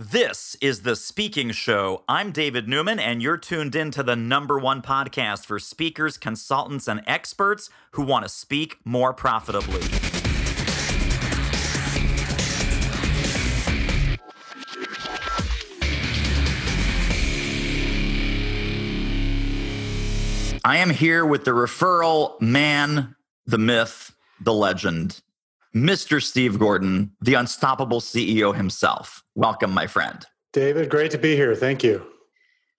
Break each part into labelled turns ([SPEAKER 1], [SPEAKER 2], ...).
[SPEAKER 1] This is The Speaking Show. I'm David Newman, and you're tuned in to the #1 podcast for speakers, consultants, and experts who want to speak more profitably. I am here with the referral man, the myth, the legend, Mr. Steve Gordon, the unstoppable CEO himself. Welcome, my friend.
[SPEAKER 2] David, great to be here. Thank you.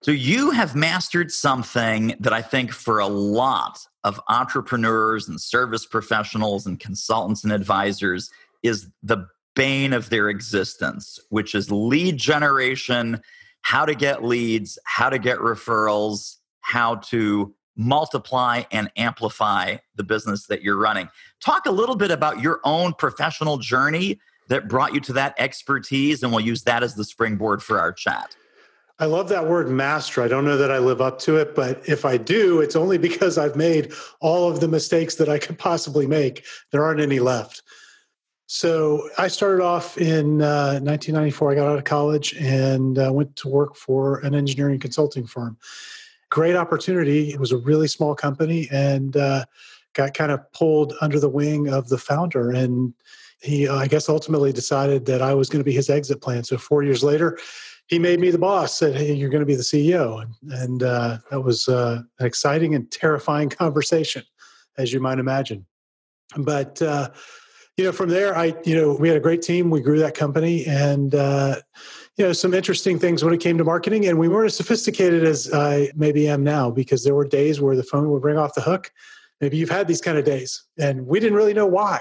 [SPEAKER 1] So you have mastered something that I think for a lot of entrepreneurs and service professionals and consultants and advisors is the bane of their existence, which is lead generation, how to get leads, how to get referrals, how to multiply and amplify the business that you're running. Talk a little bit about your own professional journey that brought you to that expertise, and we'll use that as the springboard for our chat.
[SPEAKER 2] I love that word master. I don't know that I live up to it, but if I do, it's only because I've made all of the mistakes that I could possibly make. There aren't any left. So I started off in 1994. I got out of college and went to work for an engineering consulting firm. Great opportunity. It was a really small company and got kind of pulled under the wing of the founder. And he, I guess, ultimately decided that I was going to be his exit plan. So 4 years later, he made me the boss, said, "Hey, you're going to be the CEO." And that was an exciting and terrifying conversation, as you might imagine. But, from there, we had a great team. We grew that company and, some interesting things when it came to marketing. And we weren't as sophisticated as I maybe am now, because there were days where the phone would ring off the hook. Maybe you've had these kind of days and we didn't really know why.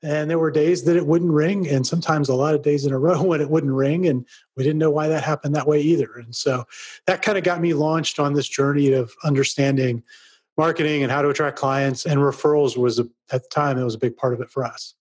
[SPEAKER 2] And there were days that it wouldn't ring, and sometimes a lot of days in a row when it wouldn't ring, and we didn't know why that happened that way either. And so that kind of got me launched on this journey of understanding marketing and how to attract clients, and referrals was, at the time, it was a big part of it for us.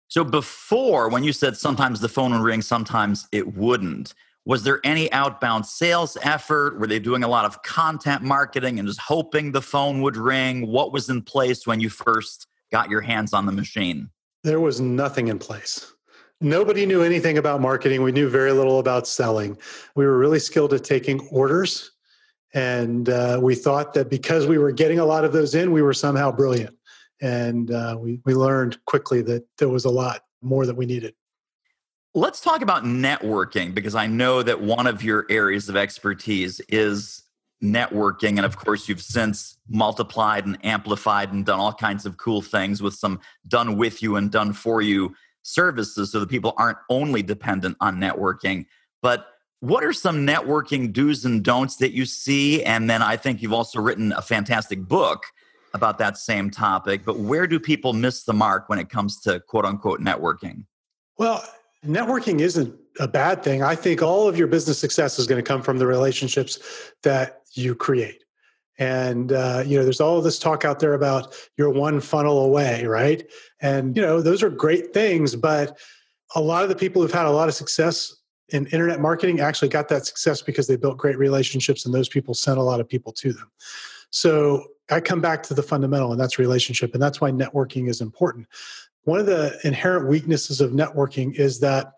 [SPEAKER 1] So before, when you said sometimes the phone would ring, sometimes it wouldn't, was there any outbound sales effort? Were they doing a lot of content marketing and just hoping the phone would ring? What was in place when you first got your hands on the machine?
[SPEAKER 2] There was nothing in place. Nobody knew anything about marketing. We knew very little about selling. We were really skilled at taking orders. And we thought that because we were getting a lot of those in, we were somehow brilliant. And we learned quickly that there was a lot more that we needed.
[SPEAKER 1] Let's talk about networking, because I know that one of your areas of expertise is networking. And of course, you've since multiplied and amplified and done all kinds of cool things with some done with you and done for you services, so that people aren't only dependent on networking. But what are some networking do's and don'ts that you see? And then I think you've also written a fantastic book about that same topic. But where do people miss the mark when it comes to quote unquote networking?
[SPEAKER 2] Well, networking isn't a bad thing. I think all of your business success is going to come from the relationships that you create. And, there's all of this talk out there about you're one funnel away, right? And, those are great things, but a lot of the people who've had a lot of success in internet marketing actually got that success because they built great relationships, and those people sent a lot of people to them. So I come back to the fundamental, and that's relationship. And that's why networking is important. One of the inherent weaknesses of networking is that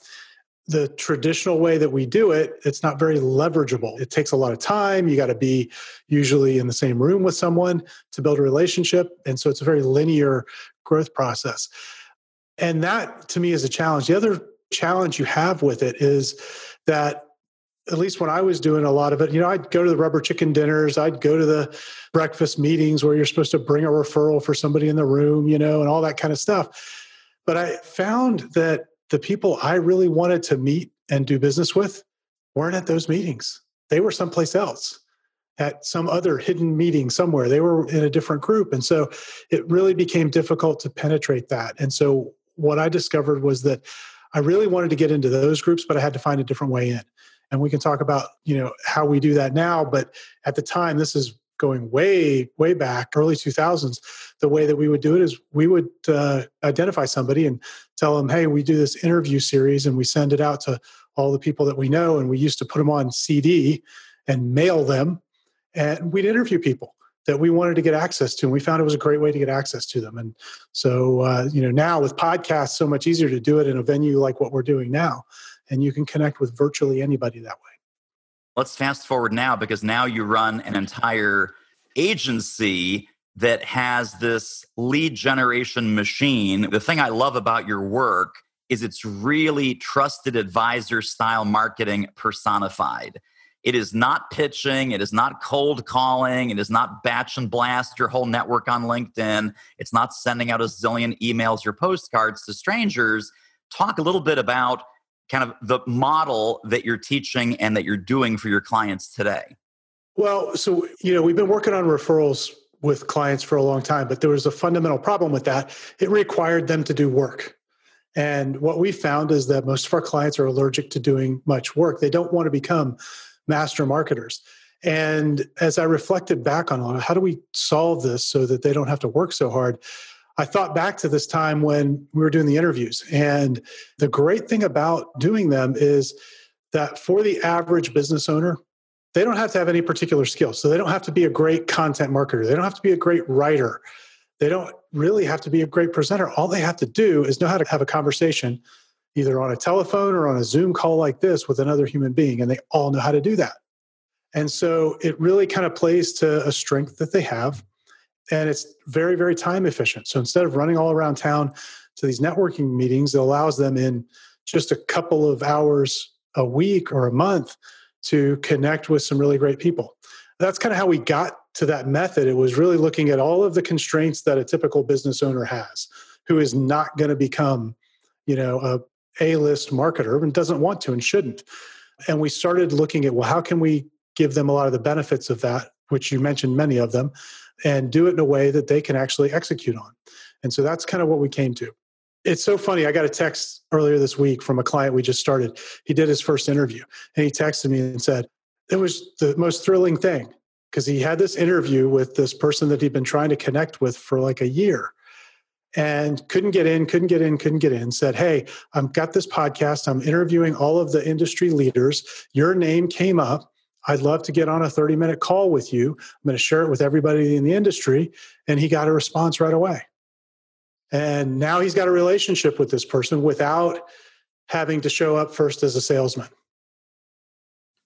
[SPEAKER 2] the traditional way that we do it, it's not very leverageable. It takes a lot of time. You got to be usually in the same room with someone to build a relationship. And so it's a very linear growth process. And that, to me, is a challenge. The other challenge you have with it is that, at least when I was doing a lot of it, I'd go to the rubber chicken dinners, I'd go to the breakfast meetings where you're supposed to bring a referral for somebody in the room, and all that kind of stuff. But I found that the people I really wanted to meet and do business with weren't at those meetings. They were someplace else, at some other hidden meeting somewhere. They were in a different group. And so it really became difficult to penetrate that. And so what I discovered was that I really wanted to get into those groups, but I had to find a different way in. And we can talk about, how we do that now. But at the time, this is going way, way back, early 2000s, the way that we would do it is we would identify somebody and tell them, hey, we do this interview series and we send it out to all the people that we know. And we used to put them on CD and mail them. And we'd interview people that we wanted to get access to. And we found it was a great way to get access to them. And so, now with podcasts, so much easier to do it in a venue like what we're doing now. and you can connect with virtually anybody that way.
[SPEAKER 1] Let's fast forward now, because now you run an entire agency that has this lead generation machine. The thing I love about your work is it's really trusted advisor style marketing personified. It is not pitching. It is not cold calling. It is not batch and blast your whole network on LinkedIn. It's not sending out a zillion emails or postcards to strangers. Talk a little bit about kind of the model that you're teaching and that you're doing for your clients today.
[SPEAKER 2] Well, so, we've been working on referrals with clients for a long time, but there was a fundamental problem with that. It required them to do work. And what we found is that most of our clients are allergic to doing much work. They don't want to become master marketers. And as I reflected back on how do we solve this so that they don't have to work so hard, I thought back to this time when we were doing the interviews. And the great thing about doing them is that for the average business owner, they don't have to have any particular skill. So they don't have to be a great content marketer. They don't have to be a great writer. They don't really have to be a great presenter. All they have to do is know how to have a conversation, either on a telephone or on a Zoom call like this with another human being. And they all know how to do that. And so it really kind of plays to a strength that they have. And it's very, very time efficient. So instead of running all around town to these networking meetings, it allows them in just a couple of hours a week or a month to connect with some really great people. That's kind of how we got to that method. It was really looking at all of the constraints that a typical business owner has, who is not going to become, a A-list marketer and doesn't want to and shouldn't. And we started looking at, well, how can we give them a lot of the benefits of that, which you mentioned many of them, and do it in a way that they can actually execute on. And so that's kind of what we came to. It's so funny. I got a text earlier this week from a client we just started. He did his first interview and he texted me and said, it was the most thrilling thing because he had this interview with this person that he'd been trying to connect with for like a year and couldn't get in, said, hey, I've got this podcast. I'm interviewing all of the industry leaders. Your name came up. I'd love to get on a 30-minute call with you. I'm going to share it with everybody in the industry. And he got a response right away. And now he's got a relationship with this person without having to show up first as a salesman.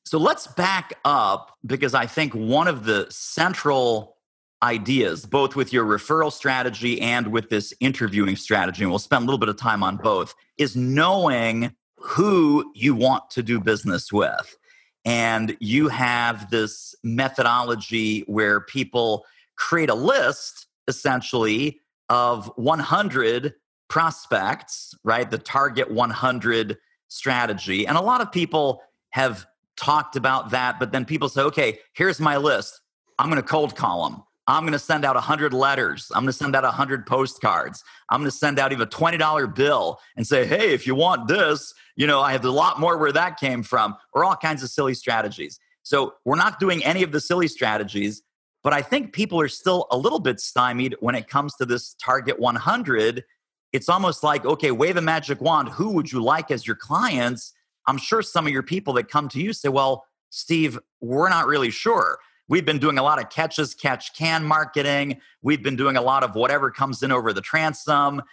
[SPEAKER 1] So let's back up, because I think one of the central ideas, both with your referral strategy and with this interviewing strategy, and we'll spend a little bit of time on both, is knowing who you want to do business with. And you have this methodology where people create a list, essentially, of 100 prospects, right? The target 100 strategy. And a lot of people have talked about that, but then people say, okay, here's my list. I'm going to cold call them. I'm going to send out 100 letters. I'm going to send out 100 postcards. I'm going to send out even a $20 bill and say, hey, if you want this, I have a lot more where that came from, or all kinds of silly strategies. So we're not doing any of the silly strategies, but I think people are still a little bit stymied when it comes to this target 100. It's almost like, okay, wave a magic wand. Who would you like as your clients? I'm sure some of your people that come to you say, well, Steve, we're not really sure. We've been doing a lot of catch-can marketing. We've been doing a lot of whatever comes in over the transom.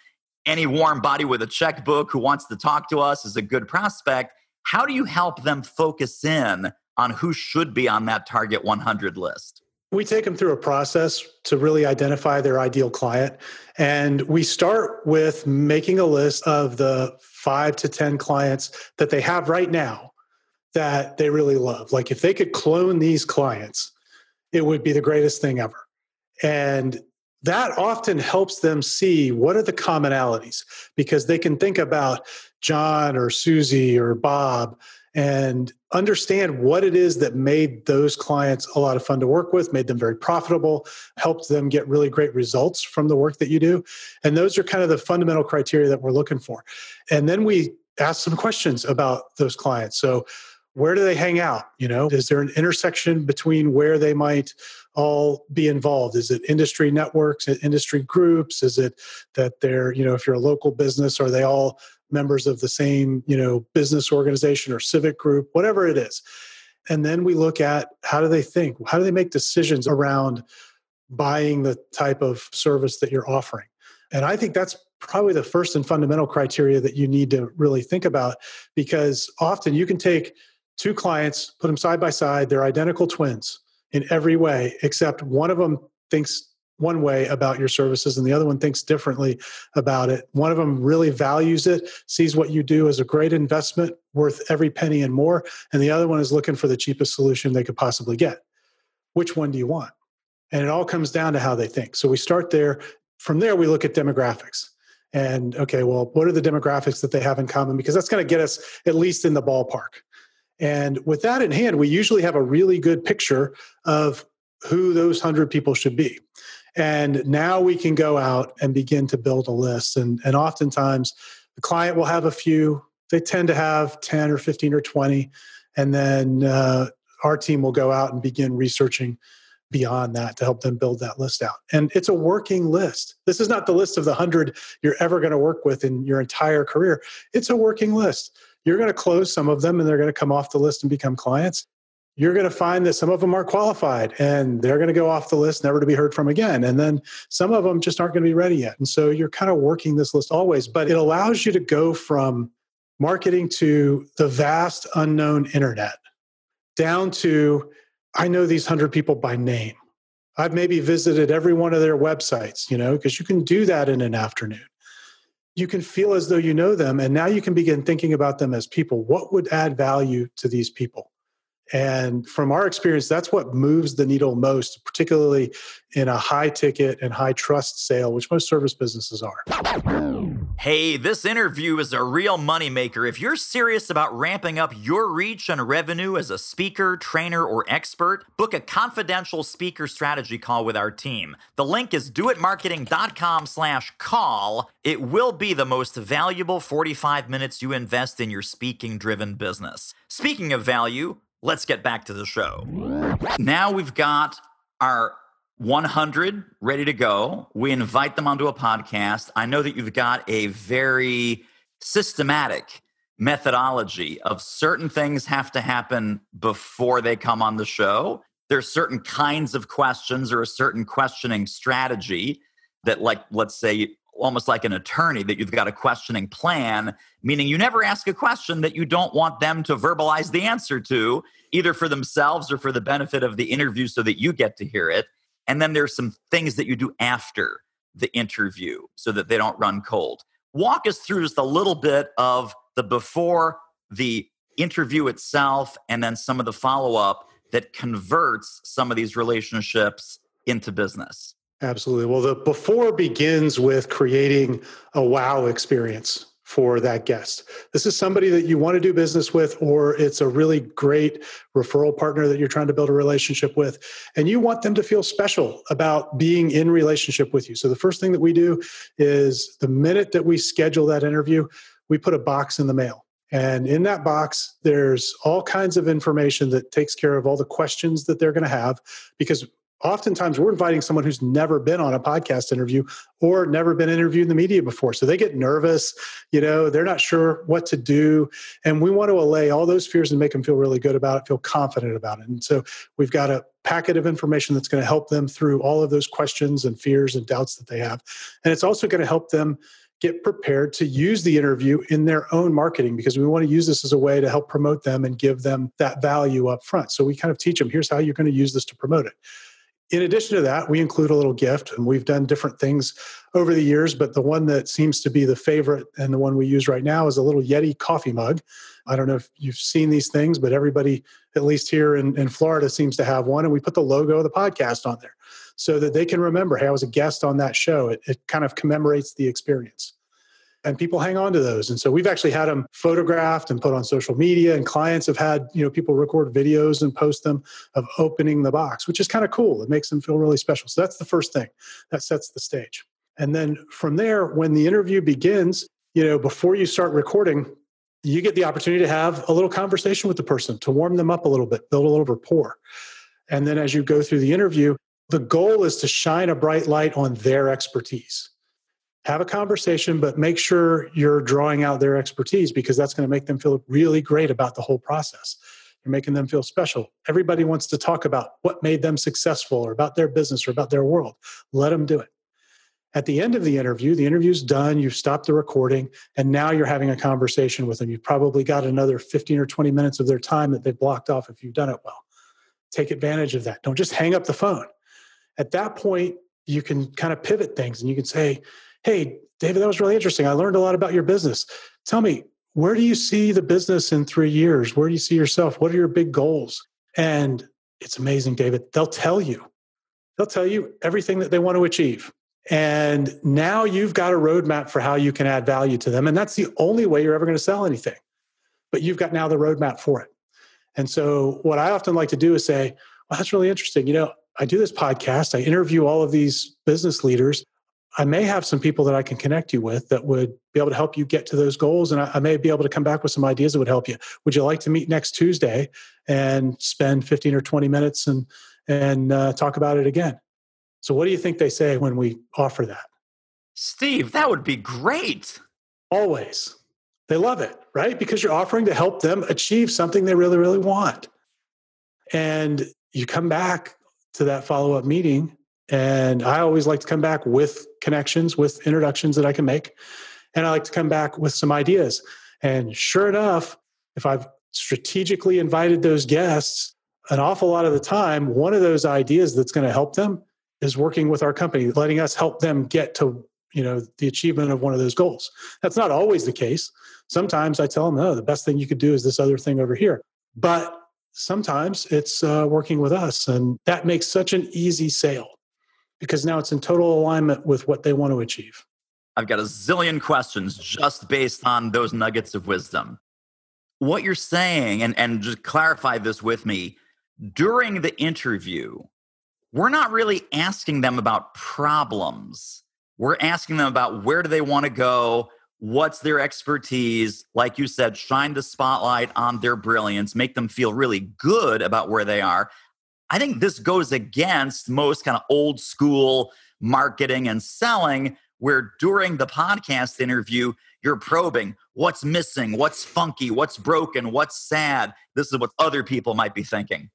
[SPEAKER 1] Any warm body with a checkbook who wants to talk to us is a good prospect. How do you help them focus in on who should be on that target 100 list?
[SPEAKER 2] We take them through a process to really identify their ideal client. And we start with making a list of the 5 to 10 clients that they have right now that they really love. Like if they could clone these clients, it would be the greatest thing ever. And that often helps them see what are the commonalities, because they can think about John or Susie or Bob and understand what it is that made those clients a lot of fun to work with, made them very profitable, helped them get really great results from the work that you do. And those are kind of the fundamental criteria that we're looking for. And then we ask some questions about those clients. So where do they hang out? Is there an intersection between where they might all be involved? Is it industry networks, industry groups? Is it that they're, if you're a local business, are they all members of the same, business organization or civic group, whatever it is? And then we look at how do they think? How do they make decisions around buying the type of service that you're offering? And I think that's probably the first and fundamental criteria that you need to really think about, because often you can take two clients, put them side by side, they're identical twins in every way, except one of them thinks one way about your services and the other one thinks differently about it. One of them really values it, sees what you do as a great investment worth every penny and more, and the other one is looking for the cheapest solution they could possibly get. Which one do you want? And it all comes down to how they think. So we start there. From there, we look at demographics. And okay, well, what are the demographics that they have in common? Because that's going to get us at least in the ballpark. And with that in hand, we usually have a really good picture of who those 100 people should be. And now we can go out and begin to build a list. And oftentimes, the client will have a few. They tend to have 10 or 15 or 20. And then our team will go out and begin researching beyond that to help them build that list out. And it's a working list. This is not the list of the 100 you're ever going to work with in your entire career. It's a working list. You're going to close some of them and they're going to come off the list and become clients. You're going to find that some of them aren't qualified and they're going to go off the list, never to be heard from again. And then some of them just aren't going to be ready yet. And so you're kind of working this list always, but it allows you to go from marketing to the vast unknown internet down to, I know these 100 people by name. I've maybe visited every one of their websites, because you can do that in an afternoon. You can feel as though you know them, and now you can begin thinking about them as people. What would add value to these people? And from our experience, that's what moves the needle most, particularly in a high ticket and high trust sale, which most service businesses are.
[SPEAKER 1] Hey, this interview is a real moneymaker. If you're serious about ramping up your reach and revenue as a speaker, trainer, or expert, book a confidential speaker strategy call with our team. The link is doitmarketing.com/call. It will be the most valuable 45 minutes you invest in your speaking-driven business. Speaking of value, let's get back to the show. Now we've got our 100 ready to go. We invite them onto a podcast. I know that you've got a very systematic methodology of certain things have to happen before they come on the show. There's certain kinds of questions or a certain questioning strategy that, like, let's say, almost like an attorney, that you've got a questioning plan, meaning you never ask a question that you don't want them to verbalize the answer to, either for themselves or for the benefit of the interview so that you get to hear it. And then there's some things that you do after the interview so that they don't run cold. Walk us through just a little bit of the before the interview itself and then some of the follow-up that converts some of these relationships into business.
[SPEAKER 2] Absolutely. Well, the before begins with creating a wow experience for that guest. This is somebody that you want to do business with, or it's a really great referral partner that you're trying to build a relationship with, and you want them to feel special about being in relationship with you. So the first thing that we do is the minute that we schedule that interview, we put a box in the mail. And in that box, there's all kinds of information that takes care of all the questions that they're going to have, because oftentimes we're inviting someone who's never been on a podcast interview or never been interviewed in the media before. So they get nervous, they're not sure what to do. And we want to allay all those fears and make them feel really good about it, feel confident about it. And so we've got a packet of information that's going to help them through all of those questions and fears and doubts that they have. And it's also going to help them get prepared to use the interview in their own marketing, because we want to use this as a way to help promote them and give them that value up front. So we kind of teach them, here's how you're going to use this to promote it. In addition to that, we include a little gift, and we've done different things over the years, but the one that seems to be the favorite and the one we use right now is a little Yeti coffee mug. I don't know if you've seen these things, but everybody, at least here in Florida, seems to have one. And we put the logo of the podcast on there so that they can remember, hey, I was a guest on that show. It kind of commemorates the experience. And people hang on to those. And so we've actually had them photographed and put on social media, and clients have had, people record videos and post them of opening the box, which is kind of cool. It makes them feel really special. So that's the first thing that sets the stage. And then from there, when the interview begins, before you start recording, you get the opportunity to have a little conversation with the person to warm them up a little bit, build a little rapport. And then as you go through the interview, the goal is to shine a bright light on their expertise. Have a conversation, but make sure you're drawing out their expertise, because that's going to make them feel really great about the whole process. You're making them feel special. Everybody wants to talk about what made them successful or about their business or about their world. Let them do it. At the end of the interview's done, you've stopped the recording, and now you're having a conversation with them. You've probably got another 15 or 20 minutes of their time that they've blocked off if you've done it well. Take advantage of that. Don't just hang up the phone. At that point, you can kind of pivot things and you can say, hey, David, that was really interesting. I learned a lot about your business. Tell me, where do you see the business in 3 years? Where do you see yourself? What are your big goals? And it's amazing, David. They'll tell you everything that they want to achieve. And now you've got a roadmap for how you can add value to them. And that's the only way you're ever going to sell anything. But you've got now the roadmap for it. And so what I often like to do is say, well, that's really interesting. I do this podcast. I interview all of these business leaders. I may have some people that I can connect you with that would be able to help you get to those goals. And I may be able to come back with some ideas that would help you. Would you like to meet next Tuesday and spend 15 or 20 minutes and talk about it again? So what do you think they say when we offer that?
[SPEAKER 1] Steve, that would be great.
[SPEAKER 2] Always. They love it, right? Because you're offering to help them achieve something they really, really want. And you come back to that follow-up meeting, and I always like to come back with connections, with introductions that I can make. And I like to come back with some ideas. And sure enough, if I've strategically invited those guests, an awful lot of the time, one of those ideas that's going to help them is working with our company, letting us help them get to the achievement of one of those goals. That's not always the case. Sometimes I tell them, no, the best thing you could do is this other thing over here. But sometimes it's working with us. And that makes such an easy sale because now it's in total alignment with what they want to achieve.
[SPEAKER 1] I've got a zillion questions just based on those nuggets of wisdom. What you're saying, and just clarify this with me, during the interview, we're not really asking them about problems. We're asking them about where do they want to go, what's their expertise, like you said, shine the spotlight on their brilliance, make them feel really good about where they are. I think this goes against most kind of old school marketing and selling, where during the podcast interview, you're probing what's missing, what's funky, what's broken, what's sad. This is what other people might be thinking.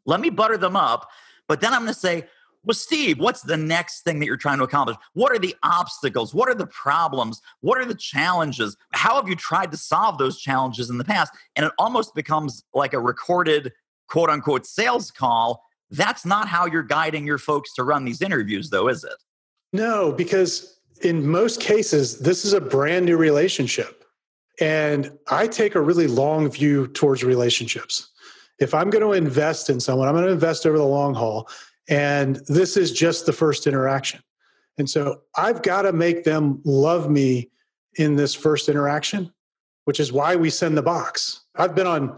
[SPEAKER 1] Let me butter them up, but then I'm going to say, well, Steve, what's the next thing that you're trying to accomplish? What are the obstacles? What are the problems? What are the challenges? How have you tried to solve those challenges in the past? And it almost becomes like a recorded, quote unquote, sales call. That's not how you're guiding your folks to run these interviews, though, is it?
[SPEAKER 2] No, because in most cases, this is a brand new relationship. And I take a really long view towards relationships. If I'm going to invest in someone, I'm going to invest over the long haul. And this is just the first interaction. And so I've got to make them love me in this first interaction, which is why we send the box. I've been on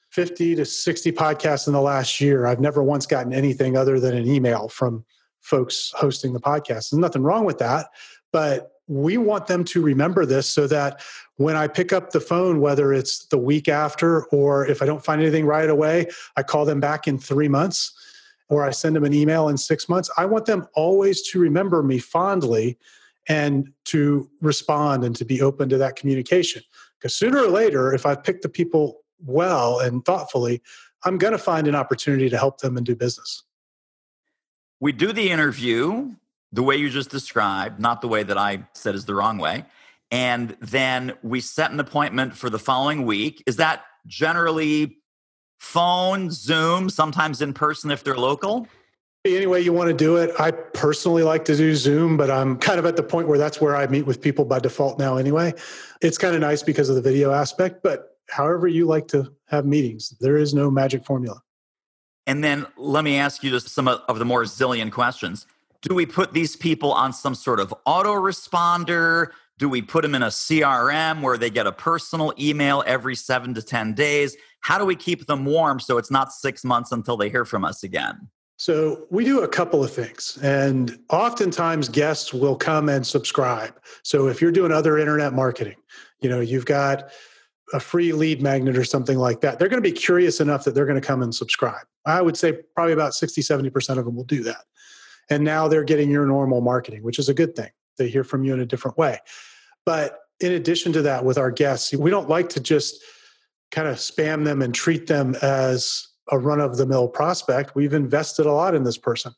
[SPEAKER 2] 50 to 60 podcasts in the last year. I've never once gotten anything other than an email from folks hosting the podcast. There's nothing wrong with that, but we want them to remember this so that when I pick up the phone, whether it's the week after or if I don't find anything right away, I call them back in 3 months or I send them an email in 6 months. I want them always to remember me fondly and to respond and to be open to that communication. Because sooner or later, if I pick the people well and thoughtfully, I'm going to find an opportunity to help them and do business.
[SPEAKER 1] We do the interview the way you just described, not the way that I said is the wrong way. And then we set an appointment for the following week. Is that generally phone, Zoom, sometimes in person if they're local?
[SPEAKER 2] Any way you want to do it. I personally like to do Zoom, but I'm kind of at the point where that's where I meet with people by default now anyway. It's kind of nice because of the video aspect, but however you like to have meetings, there is no magic formula.
[SPEAKER 1] And then let me ask you just some of the more zillion questions. Do we put these people on some sort of autoresponder? Do we put them in a CRM where they get a personal email every 7 to 10 days? How do we keep them warm so it's not 6 months until they hear from us again?
[SPEAKER 2] So we do a couple of things, and oftentimes guests will come and subscribe. So if you're doing other internet marketing, you've got a free lead magnet or something like that, they're going to be curious enough that they're going to come and subscribe. I would say probably about 60, 70% of them will do that. And now they're getting your normal marketing, which is a good thing. They hear from you in a different way. But in addition to that, with our guests, we don't like to just kind of spam them and treat them as a run-of-the-mill prospect. We've invested a lot in this person.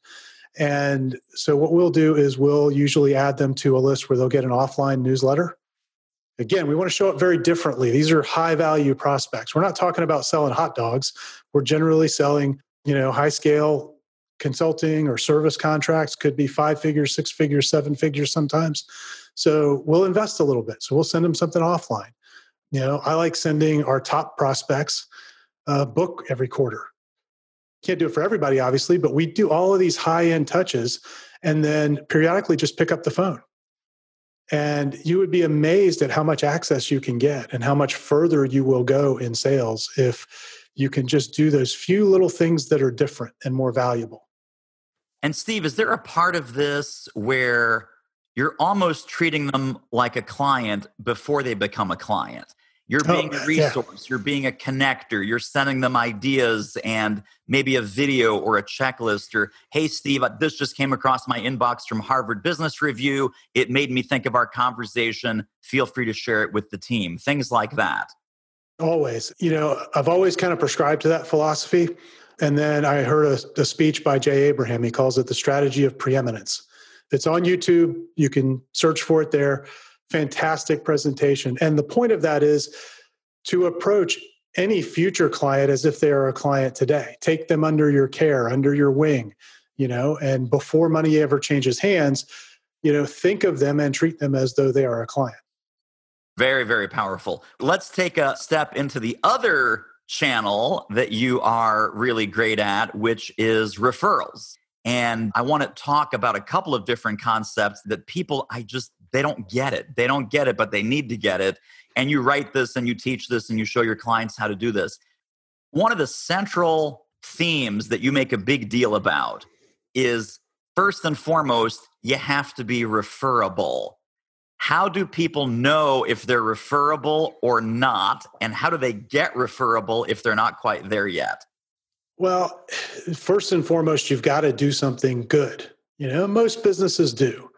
[SPEAKER 2] And so what we'll do is we'll usually add them to a list where they'll get an offline newsletter. Again, we want to show up very differently. These are high value prospects. We're not talking about selling hot dogs. We're generally selling, high scale consulting or service contracts. Could be 5 figures, 6 figures, 7 figures sometimes. So we'll invest a little bit. So we'll send them something offline. I like sending our top prospects a book every quarter. Can't do it for everybody, obviously, but we do all of these high end touches and then periodically just pick up the phone. And you would be amazed at how much access you can get and how much further you will go in sales if you can just do those few little things that are different and more valuable.
[SPEAKER 1] And Steve, is there a part of this where you're almost treating them like a client before they become a client? You're being a resource, You're being a connector, you're sending them ideas and maybe a video or a checklist or, hey, Steve, this just came across my inbox from Harvard Business Review. It made me think of our conversation. Feel free to share it with the team. Things like that.
[SPEAKER 2] Always. I've always kind of prescribed to that philosophy. And then I heard a speech by Jay Abraham. He calls it the strategy of preeminence. It's on YouTube. You can search for it there. Fantastic presentation. And the point of that is to approach any future client as if they are a client today. Take them under your care, under your wing, and before money ever changes hands, think of them and treat them as though they are a client.
[SPEAKER 1] Very, very powerful. Let's take a step into the other channel that you are really great at, which is referrals. And I want to talk about a couple of different concepts that people, they don't get it. They don't get it, but they need to get it. And you write this and you teach this and you show your clients how to do this. One of the central themes that you make a big deal about is, first and foremost, you have to be referable. How do people know if they're referable or not? And how do they get referable if they're not quite there yet?
[SPEAKER 2] Well, first and foremost, you've got to do something good. Most businesses do.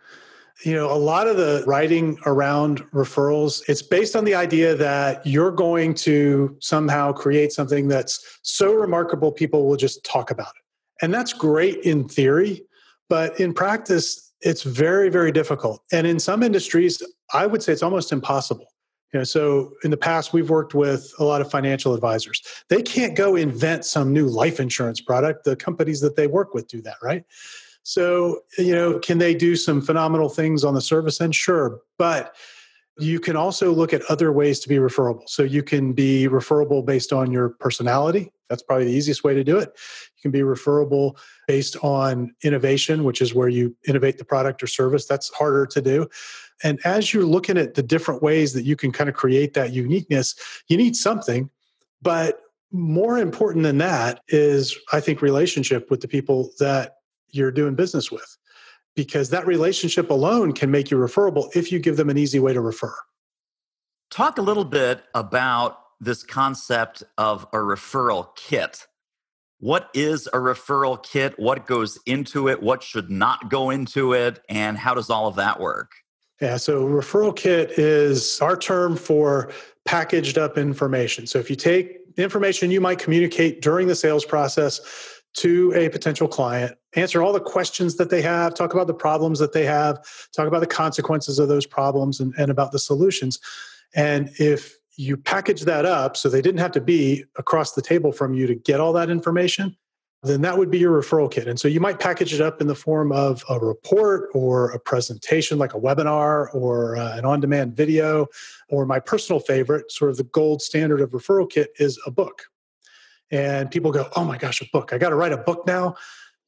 [SPEAKER 2] A lot of the writing around referrals, it's based on the idea that you're going to somehow create something that's so remarkable, people will just talk about it. And that's great in theory, but in practice, it's very, very difficult. And in some industries, I would say it's almost impossible. So in the past, we've worked with a lot of financial advisors. They can't go invent some new life insurance product. The companies that they work with do that, right? So, can they do some phenomenal things on the service end? Sure. But you can also look at other ways to be referable. So you can be referable based on your personality. That's probably the easiest way to do it. You can be referable based on innovation, which is where you innovate the product or service. That's harder to do. And as you're looking at the different ways that you can kind of create that uniqueness, you need something. But more important than that is, I think, relationship with the people that you're doing business with. Because that relationship alone can make you referable if you give them an easy way to refer.
[SPEAKER 1] Talk a little bit about this concept of a referral kit. What is a referral kit? What goes into it? What should not go into it? And how does all of that work?
[SPEAKER 2] Yeah, so referral kit is our term for packaged up information. So if you take information you might communicate during the sales process to a potential client, answer all the questions that they have, talk about the problems that they have, talk about the consequences of those problems and about the solutions. And if you package that up so they didn't have to be across the table from you to get all that information, then that would be your referral kit. And so you might package it up in the form of a report or a presentation like a webinar or an on-demand video, or my personal favorite, sort of the gold standard of referral kit, is a book. And people go, oh my gosh, a book. I got to write a book now.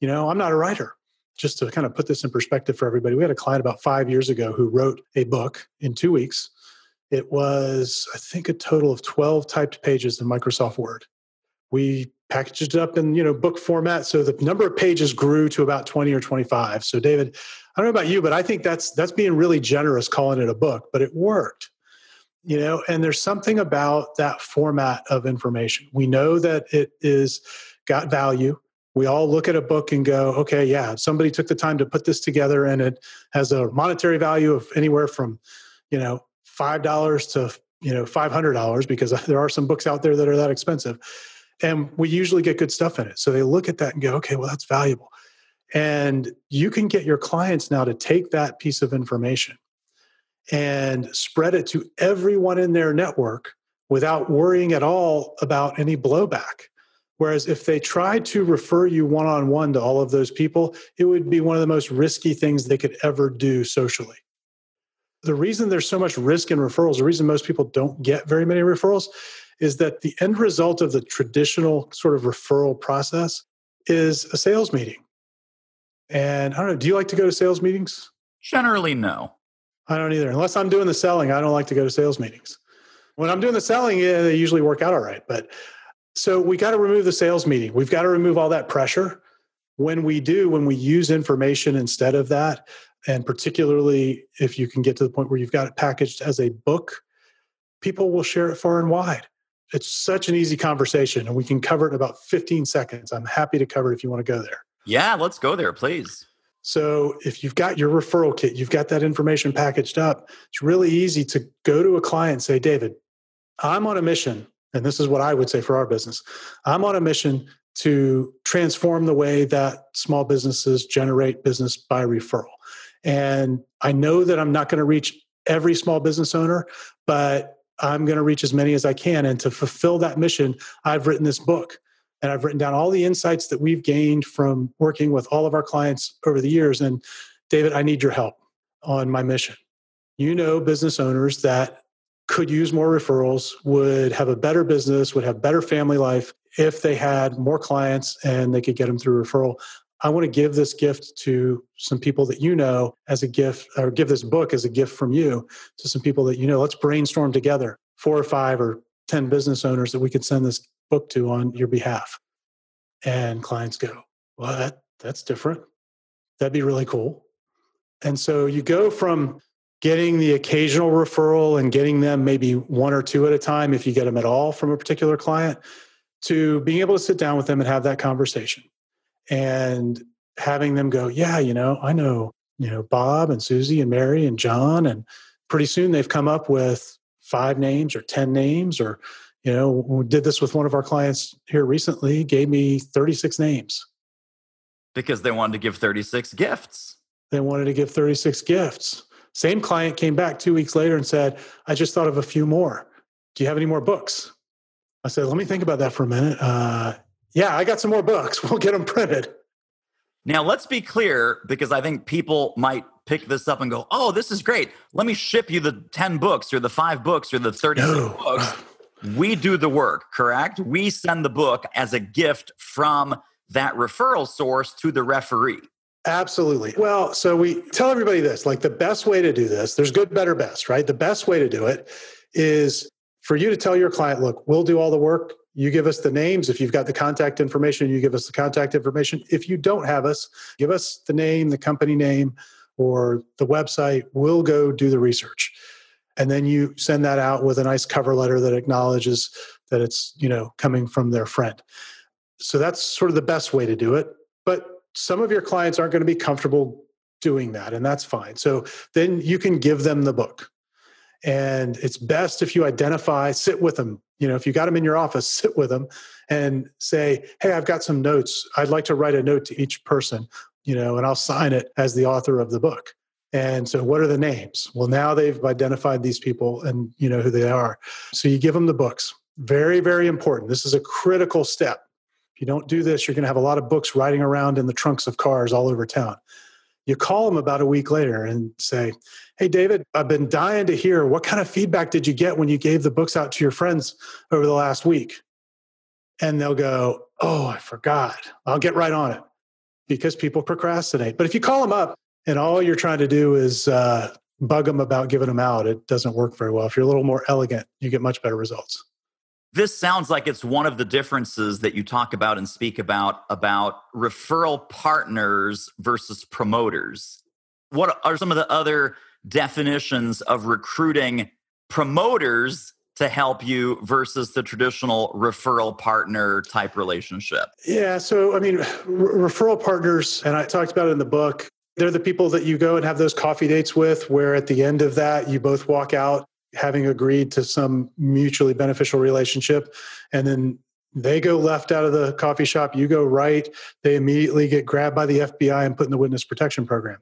[SPEAKER 2] I'm not a writer. Just to kind of put this in perspective for everybody, we had a client about 5 years ago who wrote a book in 2 weeks. It was, I think, a total of 12 typed pages in Microsoft Word. We packaged it up in, book format. So the number of pages grew to about 20 or 25. So David, I don't know about you, but I think that's being really generous calling it a book, but it worked. And there's something about that format of information. We know that it is got value. We all look at a book and go, okay, yeah, somebody took the time to put this together and it has a monetary value of anywhere from, $5 to, $500, because there are some books out there that are that expensive. And we usually get good stuff in it. So they look at that and go, okay, well, that's valuable. And you can get your clients now to take that piece of information and spread it to everyone in their network without worrying at all about any blowback. Whereas if they tried to refer you one-on-one to all of those people, it would be one of the most risky things they could ever do socially. The reason there's so much risk in referrals, the reason most people don't get very many referrals, is that the end result of the traditional sort of referral process is a sales meeting. And I don't know, do you like to go to sales meetings?
[SPEAKER 1] Generally, no.
[SPEAKER 2] I don't either. Unless I'm doing the selling, I don't like to go to sales meetings. When I'm doing the selling, yeah, they usually work out all right. But so we got to remove the sales meeting. We've got to remove all that pressure. When we use information instead of that, and particularly if you can get to the point where you've got it packaged as a book, people will share it far and wide. It's such an easy conversation, and we can cover it in about 15 seconds. I'm happy to cover it if you want to go there.
[SPEAKER 1] Yeah, let's go there, please.
[SPEAKER 2] So if you've got your referral kit, you've got that information packaged up, it's really easy to go to a client and say, David, I'm on a mission, and this is what I would say for our business. I'm on a mission to transform the way that small businesses generate business by referral. And I know that I'm not going to reach every small business owner, but I'm going to reach as many as I can. And to fulfill that mission, I've written this book. And I've written down all the insights that we've gained from working with all of our clients over the years. And David, I need your help on my mission. You know, business owners that could use more referrals, would have a better business, would have better family life if they had more clients and they could get them through referral. I want to give this gift to some people that you know as a gift, or give this book as a gift from you to some people that you know. Let's brainstorm together, 4 or 5 or 10 business owners that we could send this book to on your behalf. And clients go, well, that's different. That'd be really cool. And so you go from getting the occasional referral and getting them maybe 1 or 2 at a time, if you get them at all from a particular client, to being able to sit down with them and have that conversation and having them go, yeah, I know, Bob and Susie and Mary and John. And pretty soon they've come up with 5 names or 10 names, or, we did this with one of our clients here recently, gave me 36 names.
[SPEAKER 1] Because they wanted to give 36 gifts.
[SPEAKER 2] They wanted to give 36 gifts. Same client came back 2 weeks later and said, I just thought of a few more. Do you have any more books? I said, let me think about that for a minute. Yeah, I got some more books. We'll get them printed.
[SPEAKER 1] Now, let's be clear, because I think people might pick this up and go, oh, this is great. Let me ship you the 10 books or the 5 books or the 36 books. We do the work, correct? We send the book as a gift from that referral source to the referee.
[SPEAKER 2] Absolutely. Well, so we tell everybody this, like the best way to do this, there's good, better, best, right? The best way to do it is for you to tell your client, look, we'll do all the work. You give us the names. If you've got the contact information, you give us the contact information. If you don't have us, give us the name, the company name, or the website. We'll go do the research. And then you send that out with a nice cover letter that acknowledges that it's, coming from their friend. So that's sort of the best way to do it. But some of your clients aren't going to be comfortable doing that, and that's fine. So then you can give them the book. And it's best if you sit with them. If you got them in your office, sit with them and say, hey, I've got some notes. I'd like to write a note to each person, and I'll sign it as the author of the book. And so what are the names? Well, now they've identified these people and you know who they are. So you give them the books. Very, very important. This is a critical step. If you don't do this, you're going to have a lot of books riding around in the trunks of cars all over town. You call them about a week later and say, hey, David, I've been dying to hear, what kind of feedback did you get when you gave the books out to your friends over the last week? And they'll go, oh, I forgot. I'll get right on it, because people procrastinate. But if you call them up and all you're trying to do is bug them about giving them out, it doesn't work very well. If you're a little more elegant, you get much better results.
[SPEAKER 1] This sounds like it's one of the differences that you talk about and speak about referral partners versus promoters. What are some of the other definitions of recruiting promoters to help you versus the traditional referral partner type relationship?
[SPEAKER 2] Yeah, so referral partners, and I talked about it in the book, they're the people that you go and have those coffee dates with, where at the end of that, you both walk out having agreed to some mutually beneficial relationship. And then They go left out of the coffee shop, you go right. They immediately get grabbed by the FBI and put in the witness protection program.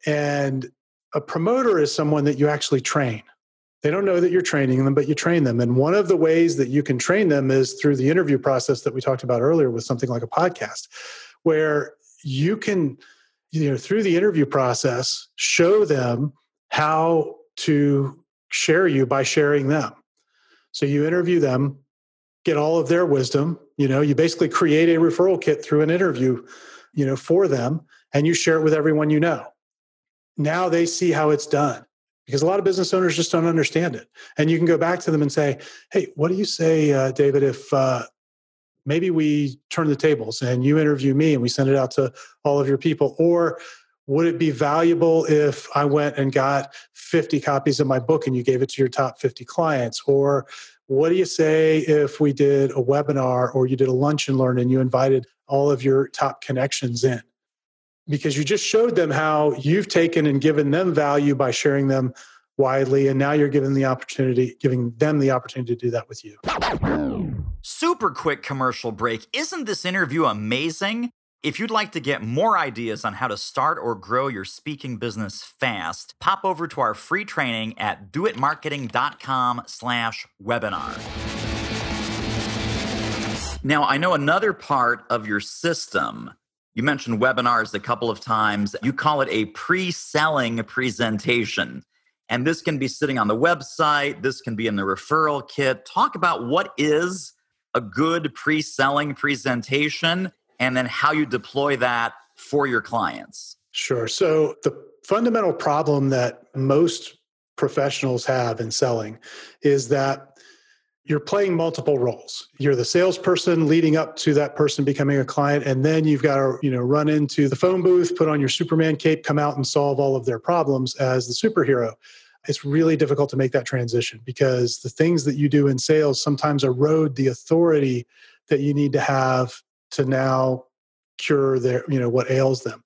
[SPEAKER 2] And a promoter is someone that you actually train. They don't know that you're training them, but you train them. And one of the ways that you can train them is through the interview process that we talked about earlier with something like a podcast, where you can, through the interview process, show them how to share you by sharing them. So you interview them, get all of their wisdom. You basically create a referral kit through an interview, for them, and you share it with everyone you know. Now they see how it's done, because a lot of business owners just don't understand it. And you can go back to them and say, hey, what do you say, David, if maybe we turn the tables and you interview me and we send it out to all of your people? Or would it be valuable if I went and got 50 copies of my book and you gave it to your top 50 clients? Or what do you say if we did a webinar or you did a lunch and learn and you invited all of your top connections in? Because you just showed them how you've taken and given them value by sharing them widely, and now you're giving them the opportunity to do that with you.
[SPEAKER 1] Super quick commercial break. Isn't this interview amazing? If you'd like to get more ideas on how to start or grow your speaking business fast, pop over to our free training at doitmarketing.com/webinar. Now, I know another part of your system, you mentioned webinars a couple of times. You call it a pre-selling presentation. And this can be sitting on the website. This can be in the referral kit. Talk about what is a good pre-selling presentation and then how you deploy that for your clients.
[SPEAKER 2] Sure. So the fundamental problem that most professionals have in selling is that you're playing multiple roles. You're the salesperson leading up to that person becoming a client, and then you've got to, run into the phone booth, put on your Superman cape, come out and solve all of their problems as the superhero. It's really difficult to make that transition because the things that you do in sales sometimes erode the authority that you need to have to now cure their, what ails them.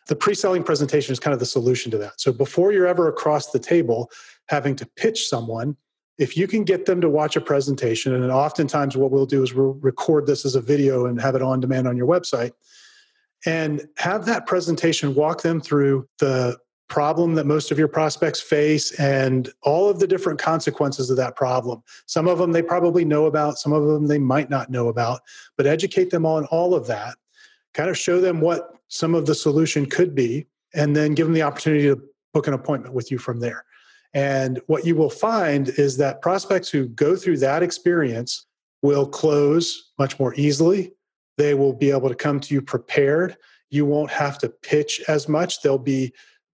[SPEAKER 2] The pre-selling presentation is kind of the solution to that. So before you're ever across the table having to pitch someone, if you can get them to watch a presentation, and oftentimes what we'll do is we'll record this as a video and have it on demand on your website, and have that presentation walk them through the problem that most of your prospects face and all of the different consequences of that problem. Some of them they probably know about, some of them they might not know about, but educate them on all of that, kind of show them what some of the solution could be, and then give them the opportunity to book an appointment with you from there. And what you will find is that prospects who go through that experience will close much more easily. They will be able to come to you prepared. You won't have to pitch as much. They'll be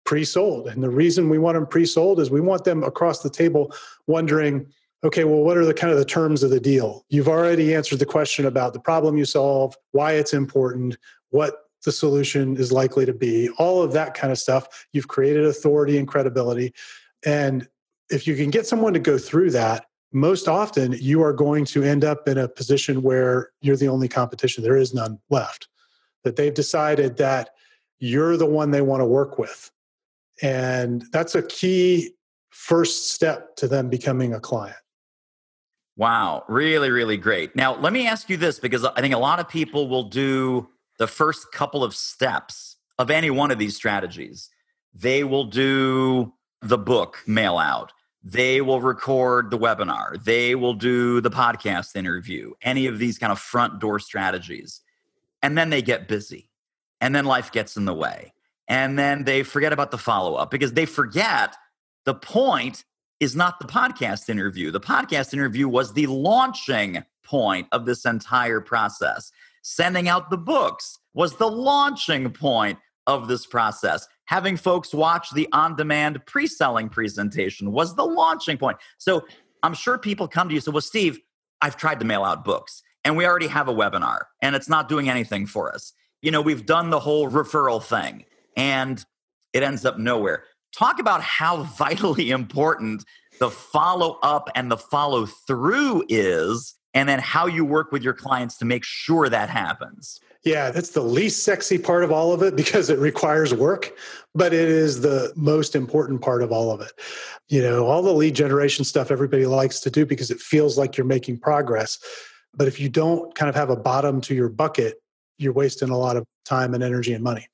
[SPEAKER 2] pre-sold. And the reason we want them pre-sold is we want them across the table wondering, okay, well, what are the kind of the terms of the deal? You've already answered the question about the problem you solve, why it's important, what the solution is likely to be, all of that kind of stuff. You've created authority and credibility. And if you can get someone to go through that, most often you are going to end up in a position where you're the only competition. There is none left. That they've decided that you're the one they want to work with. And that's a key first step to them becoming a client.
[SPEAKER 1] Wow. Really, really great. Now, let me ask you this, because I think a lot of people will do the first couple of steps of any one of these strategies. They will do the book mail out. They will record the webinar. They will do the podcast interview, any of these kind of front door strategies. And then they get busy. And then life gets in the way. And then they forget about the follow-up because they forget the point is not the podcast interview. The podcast interview was the launching point of this entire process. Sending out the books was the launching point of this process. Having folks watch the on-demand pre-selling presentation was the launching point. So I'm sure people come to you and say, well, Steve, I've tried to mail out books and we already have a webinar and it's not doing anything for us. We've done the whole referral thing and it ends up nowhere. Talk about how vitally important the follow-up and the follow-through is, and then how you work with your clients to make sure that happens.
[SPEAKER 2] Yeah, that's the least sexy part of all of it because it requires work, but it is the most important part of all of it. All the lead generation stuff everybody likes to do because it feels like you're making progress. But if you don't kind of have a bottom to your bucket, you're wasting a lot of time and energy and money.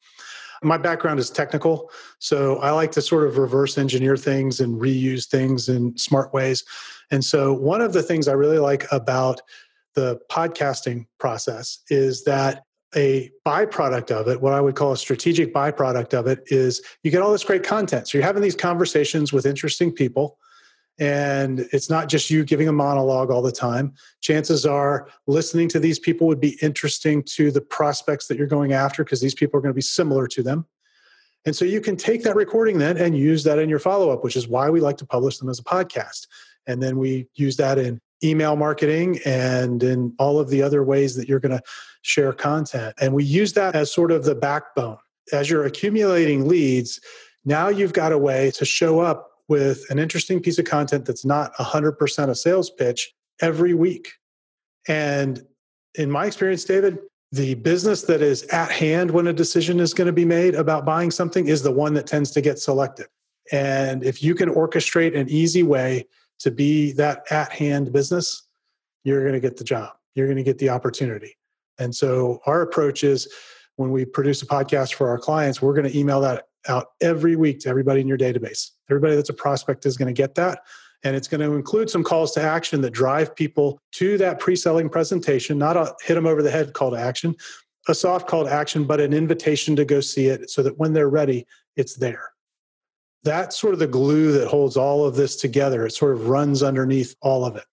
[SPEAKER 2] My background is technical, so I like to sort of reverse engineer things and reuse things in smart ways. And so one of the things I really like about the podcasting process is that a byproduct of it, what I would call a strategic byproduct of it, is you get all this great content. So you're having these conversations with interesting people, and it's not just you giving a monologue all the time. Chances are listening to these people would be interesting to the prospects that you're going after because these people are going to be similar to them. And so you can take that recording then and use that in your follow-up, which is why we like to publish them as a podcast. And then we use that in email marketing and in all of the other ways that you're going to share content. And we use that as sort of the backbone. As you're accumulating leads, now you've got a way to show up with an interesting piece of content that's not 100% a sales pitch every week. And in my experience, David, the business that is at hand when a decision is going to be made about buying something is the one that tends to get selected. And if you can orchestrate an easy way to be that at hand business, you're going to get the job. You're going to get the opportunity. And so our approach is when we produce a podcast for our clients, we're going to email that out every week to everybody in your database. Everybody that's a prospect is going to get that. And it's going to include some calls to action that drive people to that pre-selling presentation, not a hit them over the head call to action, a soft call to action, but an invitation to go see it so that when they're ready, it's there. That's sort of the glue that holds all of this together. It sort of runs underneath all of it.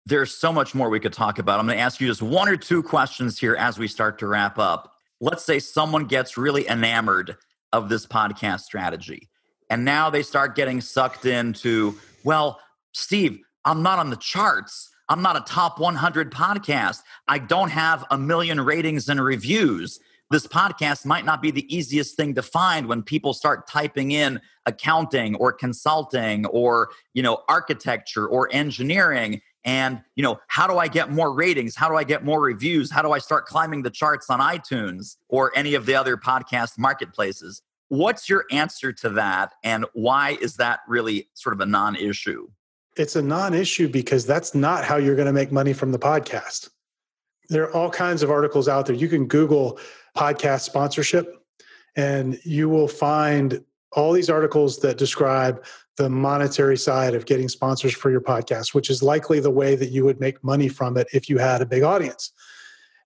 [SPEAKER 1] There's so much more we could talk about. I'm going to ask you just one or two questions here as we start to wrap up. Let's say someone gets really enamored of this podcast strategy, and now they start getting sucked into, well, Steve, I'm not on the charts. I'm not a top 100 podcast. I don't have 1 million ratings and reviews. This podcast might not be the easiest thing to find when people start typing in accounting or consulting or, architecture or engineering. And, how do I get more ratings? How do I get more reviews? How do I start climbing the charts on iTunes or any of the other podcast marketplaces? What's your answer to that? And why is that really sort of a non-issue?
[SPEAKER 2] It's a non-issue because that's not how you're going to make money from the podcast. There are all kinds of articles out there. You can Google podcast sponsorship and you will find all these articles that describe the monetary side of getting sponsors for your podcast, which is likely the way that you would make money from it if you had a big audience.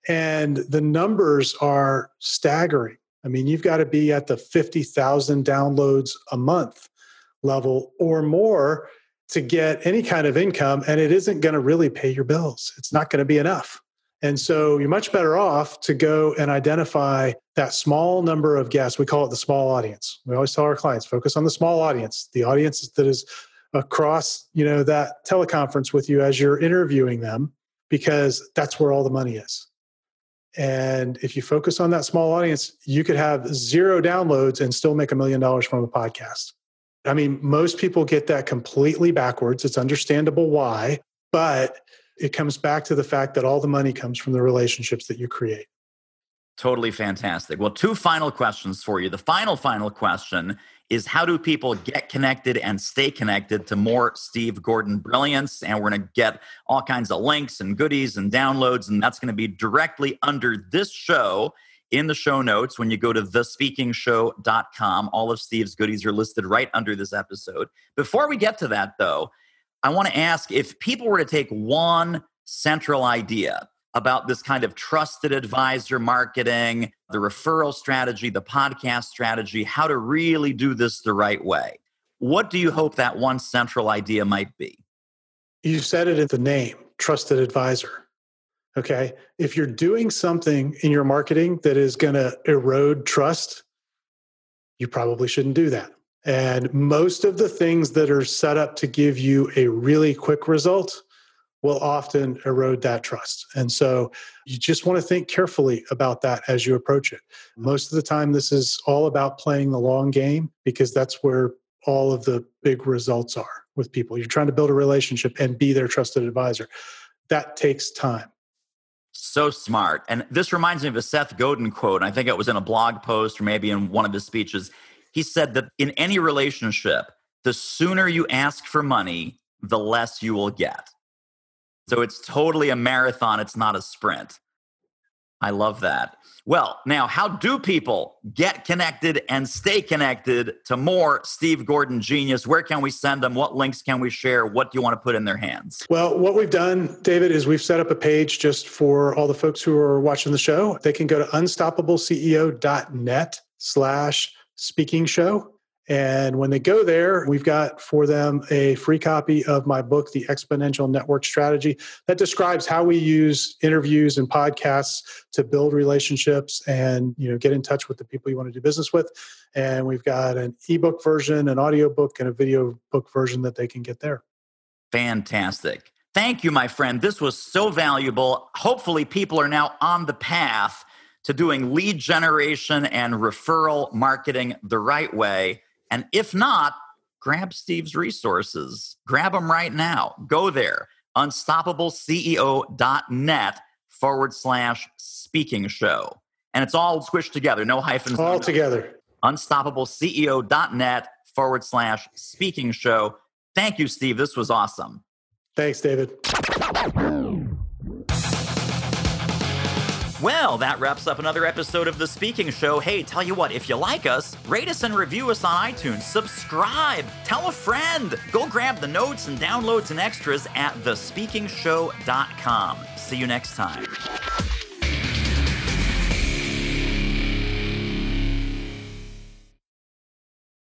[SPEAKER 2] And the numbers are staggering. I mean, you've got to be at the 50,000 downloads a month level or more to get any kind of income, and it isn't going to really pay your bills. It's not going to be enough. And so you're much better off to go and identify that small number of guests. We call it the small audience. We always tell our clients, focus on the small audience, the audience that is across, that teleconference with you as you're interviewing them, because that's where all the money is. And if you focus on that small audience, you could have 0 downloads and still make $1 million from a podcast. I mean, most people get that completely backwards. It's understandable why, but it comes back to the fact that all the money comes from the relationships that you create.
[SPEAKER 1] Totally fantastic. Well, 2 final questions for you. The final question is, how do people get connected and stay connected to more Steve Gordon brilliance? And we're going to get all kinds of links and goodies and downloads, and that's going to be directly under this show in the show notes. When you go to thespeakingshow.com, all of Steve's goodies are listed right under this episode. Before we get to that, though, I want to ask, if people were to take one central idea about this kind of trusted advisor marketing, the referral strategy, the podcast strategy, how to really do this the right way, what do you hope that one central idea might be?
[SPEAKER 2] You said it in the name, trusted advisor. Okay. If you're doing something in your marketing that is going to erode trust, you probably shouldn't do that. And most of the things that are set up to give you a really quick result will often erode that trust. And so you just want to think carefully about that as you approach it. Most of the time, this is all about playing the long game, because that's where all of the big results are with people. You're trying to build a relationship and be their trusted advisor. That takes time.
[SPEAKER 1] So smart. And this reminds me of a Seth Godin quote. I think it was in a blog post or maybe in one of his speeches. He said that in any relationship, the sooner you ask for money, the less you will get. So it's totally a marathon. It's not a sprint. I love that. Well, now, how do people get connected and stay connected to more Steve Gordon genius? Where can we send them? What links can we share? What do you want to put in their hands?
[SPEAKER 2] Well, what we've done, David, is we've set up a page just for all the folks who are watching the show. They can go to unstoppableceo.net/speaking show. And when they go there, we've got for them a free copy of my book, The Exponential Network Strategy, that describes how we use interviews and podcasts to build relationships and, get in touch with the people you want to do business with. And we've got an ebook version, an audio book, and a video book version that they can get there.
[SPEAKER 1] Fantastic. Thank you, my friend. This was so valuable. Hopefully, people are now on the path to doing lead generation and referral marketing the right way. And if not, grab Steve's resources. Grab them right now. Go there, unstoppableceo.net/speaking show. And it's all squished together, no hyphens.
[SPEAKER 2] All together.
[SPEAKER 1] unstoppableceo.net/speaking show. Thank you, Steve. This was awesome.
[SPEAKER 2] Thanks, David.
[SPEAKER 1] Well, that wraps up another episode of The Speaking Show. Hey, tell you what, if you like us, rate us and review us on iTunes. Subscribe. Tell a friend. Go grab the notes and downloads and extras at thespeakingshow.com. See you next time.